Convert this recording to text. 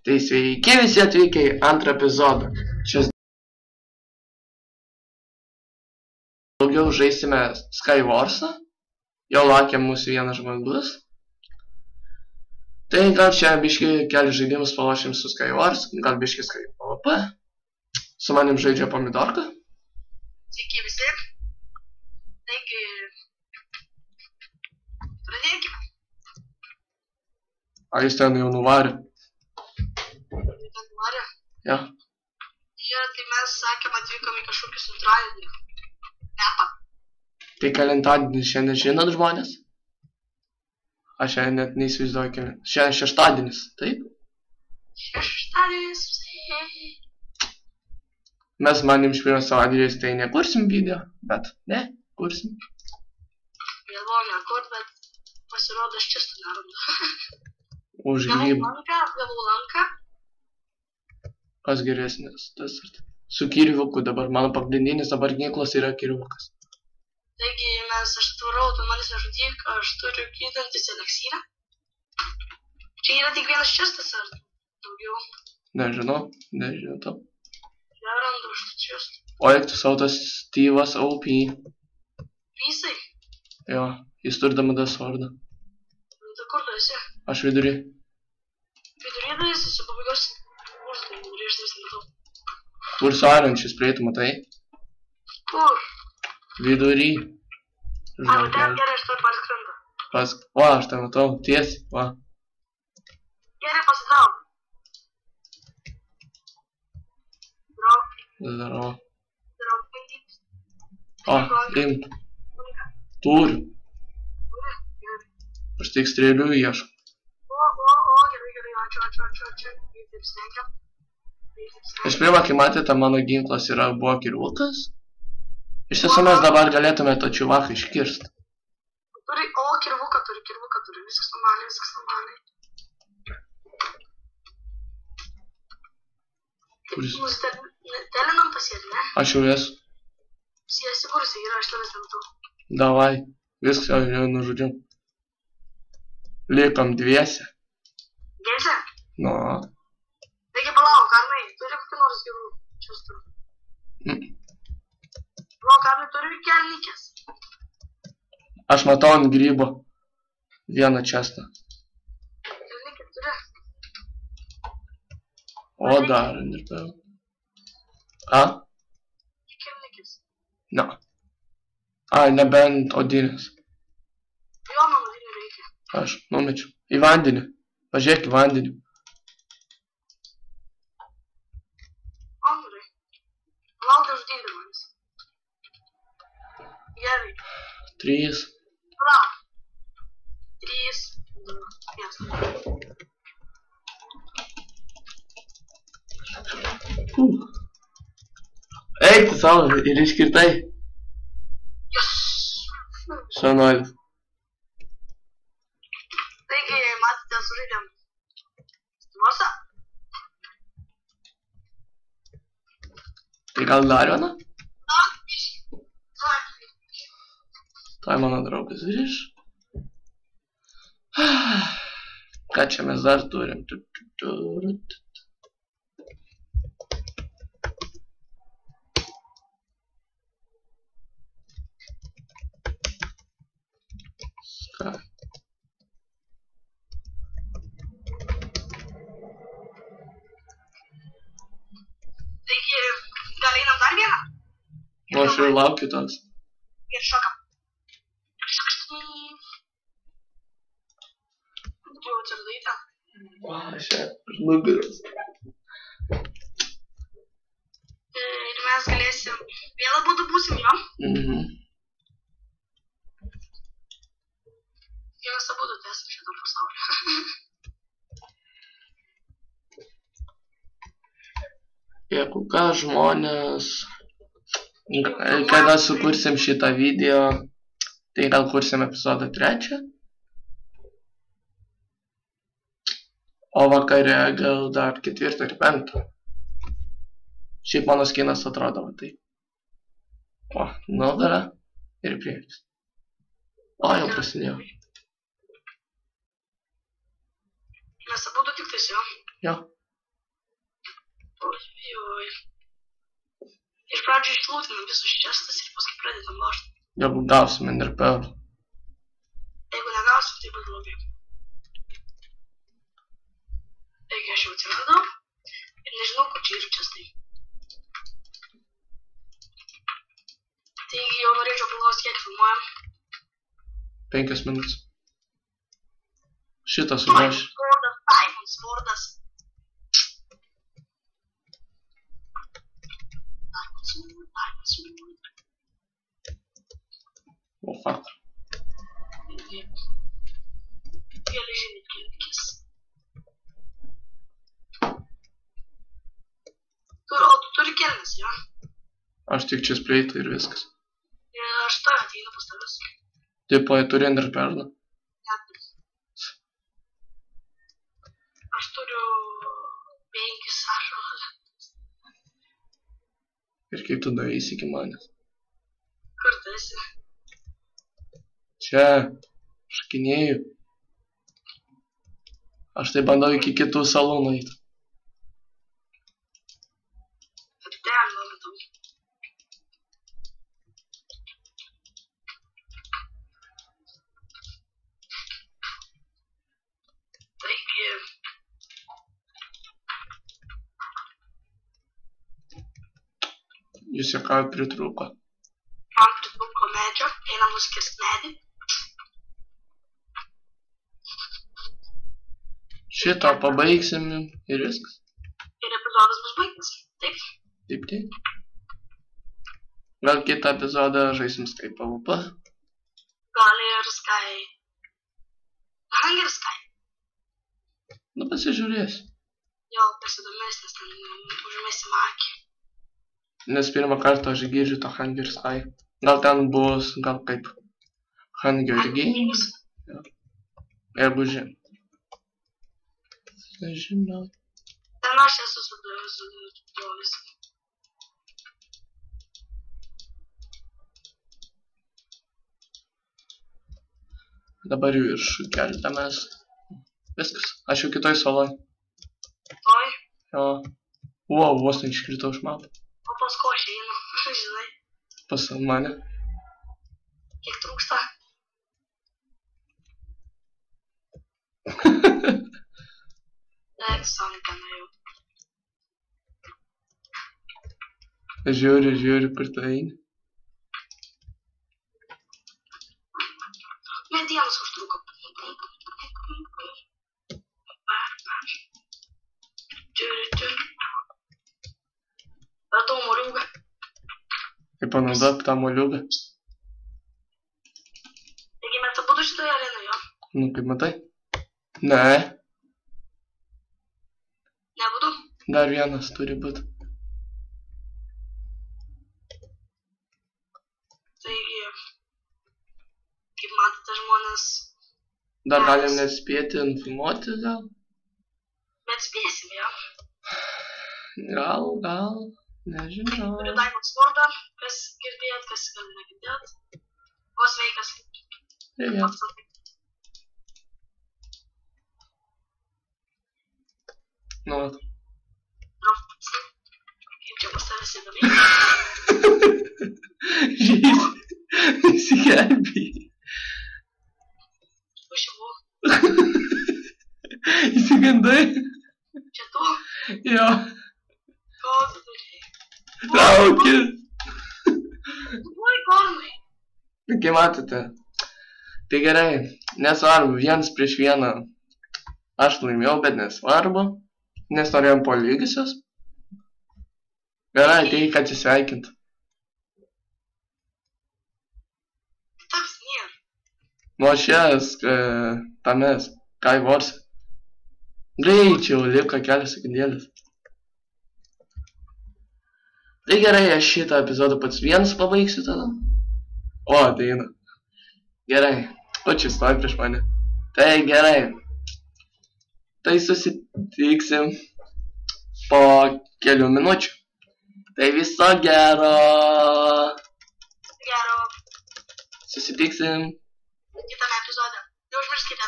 Tai sveiki visi atvykę į antrą epizodą. Šios daugiau žaisime Skywarsą. Jau laukia mūsų vienas žmogus. Tai gal čia biški keli žaidimus palošim su Skywars, gal biški PvP. Su manim žaidžia Pomidorka. Sveiki visi. Taigi, pradėkime. A jis ten jau nuvarė? Nuvarė? Ja. Ir tai mes sakėm atvykom į kažkokį antradienį. Nepą. Tai kelintadienį šiandien žinot žmonės? Aš šiandien net neįsivaizduoju kelintadienį. Šiandien šeštadienis, taip? Šeštadienis. Mes manim iš pirmos savaitės tai nekursim video, bet ne, kursim. Galvojame kur, bet pasirodo aš čia nerandu. Už grybą. Gavau lanką. Kas geresnis? Tas su kirviuku dabar. Mano pagrindinis dabar ginklas yra kirviukas. Taigi aš atvarau, tu manis nežudyk, aš turiu gydantis eliksyrą. Čia yra tik vienas čestas ar daugiau? Nežinau. Čia randu aš čestą. O eik tu savo tas Steve'as OP. Pysai? Jo, jis turi damadas vardą. Tai kur tu esi? Aš vidury. Vidury tu esi, su pabaigos kursai, grįžtas matau. Kur su Arančius prieitų, matai? Kur? Vidury. A, ten gerai, aš turiu paskrenda. Va, aš ten matau, tiesiai, va. Gerai, pasidaug. Zdarova. Zdarov, bandytis. O, imk. Turiu. Aš tik strėliu ieškau. Gerai, ačiū. Taip slenkiam. Iš pirma, kai matėte, mano ginklas buvo kirvukas. Iš tiesų mes dabar galėtume to čiuvaką iškirst. O, kirvuką turi. Viskas normaliai. Kuris? Mūsų telinam pasėti, ne? Aš jau esu. Siesi kursai yra, aš tavęs matau. Davai. Viskas jau nužudžiau. Likom dviese. Dviese? Nu. Taigi palauk, Arnai, turi kokį nors gerų čestų? Palauk, Arnai, turi kelnikės? Aš matau ant grybo vieną čestą. Kelnikė turi? O, dar nežinau. Ką? Kelnikės. Ne. Ai, nebent odinės. Jo, man odinį reikia. Aš numečiau. Į vandenį. Pažiūrėk į vandenį. Andrai. Palauk, žudinti manis. Gerai. 3. Palauk. 3, 2, 1. Eik tu savo ir iškirtai. Yes! Šanoilis. Taigi, matėte, sužaidėm Skywarsą. Tai gal dar vieną? Tai mano draugas grįž. Ką čia mes dar turim? Taigi, gal einam dar vieną? Nu, aš jau laukiu toks. Ir šokam. Tu jau atsiradai ten? Va, čia už nugaros. Ir mes galėsim, vėl abudu būsim, jo? Vienas abudu esam šitam pasaulyje. Jeigu ką žmonės, kada sukursim šitą video, tai gal kursim epizodą 3. O vakare gal dar 4 ir 5. Šiaip mano skinas atrodo va taip. O, nugara ir priekis. O, jau prasidėjo. Mes abudu tik tais, jo? Jo. Oi. Iš pradžių išlūtinam visus čestas ir paskui pradedam lošti. Jeigu gausim enderpearl. Jeigu negausim, tai bus blogai. Taigi aš jau atsiradau ir nežinau, kur čia yra čestai. Taigi jau norėčiau paklausti, kiek filmuojam. 5 minutės. Šitas surašė. Diamond Swordas. Diamond Sword. O, fuck. Geležinis kilkis. O tu turi kelnes, jo? Aš tik čia spleitą ir viskas. Ir aš to ateinu pas tavęs. Tipo, jie turi enderpearlą. Aš turiu 5 ašaras. Ir kaip tu daeisi iki manęs? Kur tu esi? Čia. Šakinėju. Aš tai bandau iki kitų salų nueiti. Bet ten nuometau. Taigi... Jūs ką pritrūko? Man pritrūko medžio, einam nuskirst medį. Šitą pabaigsim ir viskas. Ir epizodas bus baigtas. Taip. Taip, taip. Gal kitą epizodą žaisim Sky PvP? Gal ir Sky... Hunger Sky. Nu, pasižiūrėsiu. Jo, pasidomesnis, ten užmesim akį. Nes pirmą kartą aš girdžiu tą Hunger Sky. Gal ten bus, gal kaip Hunger Games. Jeigu žinau. Nežinau. Ten aš esu su tuo visą. Dabar jų viršų keltamės. Viskas. Aš jau kitoj saloj. Oi. Jo. Wow, vos neiškritau iš mapą. O pas ko aš einu, žinai. Pas mane. Kiek trūksta? Soniką nuėjau. Žiūri, kur tu eini. Medienos užtruko. Radau moliūgą. Tai panaudok tą moliūgą. Taigi mes abudu šitoje arenoje, jo? Nu, kaip matai? Ne. Nebudu? Dar vienas turi būti. Taigi, kaip matote žmonės... Dar galim nespėti infilmuoti, gal? Bet spėsim, jo. Gal, nežinau. Turiu Diamond Swordą, kas girdėjot, kas gal negirdėjot. O sveikas. Privet. Nu, vat. Kaip čia pas tavęs įdomiai? Žys, įsigelbėjai. Užsivu. Įsigandai? Čia tu? Jo. Ko tu darei? Traukis. Tu buvai kornai. Kaip matote. Tai gerai, nesvarbu, 1-1. Aš laimėjau, bet nesvarbu. Nes norėjom po lygiosios. Gerai, ateik atsisveikint. Tavs nėra. Nu, šias, tames, Skywars. Greičiau, liko kelios sekundėlės. Tai gerai, aš šitą epizodą pats vienas pabaigsiu tada. O, ateina. Gerai, o čia stovi prieš mane. Tai gerai. Tai susitiksim po kelių minučių. Tai viso gero. Gero. Susitiksim. Kitame epizode. Neužmirškite.